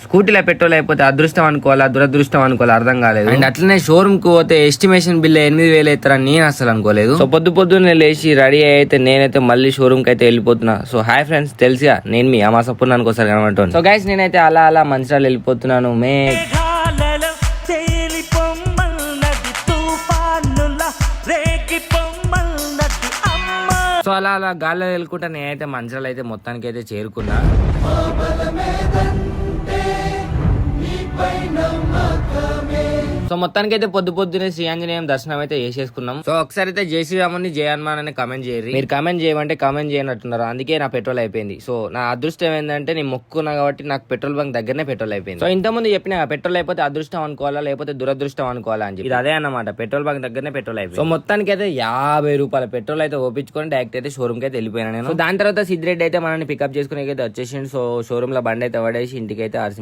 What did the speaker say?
స్కూటీలో petrol అయిపోతే అదృష్టం అనుకోవాలా దురదృష్టం అనుకోవాలా అర్థం కాలేదు. అండ్ అట్లనే షోరూమ్ కు పోతే ఎస్టిమేషన్ బిల్ 8,000 అవుతారని నేను అసలు అనుకోలేదు. సో పొద్దున్నే లేచి రెడీ అయితే నేనైతే మళ్ళీ షోరూమ్ కి అయితే వెళ్ళిపోతున్నా. సో హాయ్ ఫ్రెండ్స్, తెలుసుగా నేను మీ అమాసప్పున్నాను ఒకసారి కనబడుతుంది. సో గైస్ నేనైతే అలా మంచిర్యాల వెళ్ళిపోతున్నాను. సో అలా గాల్లో వెళ్ళుకుంటా నేనైతే మంచిర్యాల అయితే మొత్తానికి అయితే చేరుకున్నా. సో మొత్తానికి అయితే పొద్దున్నే శ్రీ ఆంజనేయం దర్శనం అయితే చేసేసుకున్నాం. సో ఒకసారి అయితే జై శ్రీరాముని జై హనుమాన్ అని కమెంట్ చేయరు. మీరు కమెంట్ చేయమంటే కమెంట్ చేయనట్టున్నారు, అందుకే నా పెట్రోల్ అయిపోయింది. సో నా అదృష్టం ఏంటంటే నేను మొక్కున్నా కాబట్టి నాకు పెట్రోల్ బంక్ దగ్గరనే పెట్రోల్ అయిపోయింది. సో ఇంతకుముందు చెప్పిన పెట్రోల్ అయిపోతే అదృష్టం అనుకోవాలా లేకపోతే దురదృష్టం అనుకోవాలా అని చెప్పి ఇది అదే అన్నమాట. పెట్రోల్ బంక్ దగ్గరనే పెట్రోల్ అయిపోయింది. సో మొత్తానికి అయితే 50 రూపాయల పెట్రోల్ అయితే ఓపించుకొని డైరెక్ట్ అయితే షోరూమ్ కి అయితే వెళ్ళిపోయాను నేను. సో దాని తర్వాత సిద్ధిరెడ్డి అయితే మనల్ని పికప్ చేసుకునే అయితే వచ్చేసిండు. సో షోరూమ్ లో బండి అయితే పడేసి ఇంటికి అయితే ఆర్సి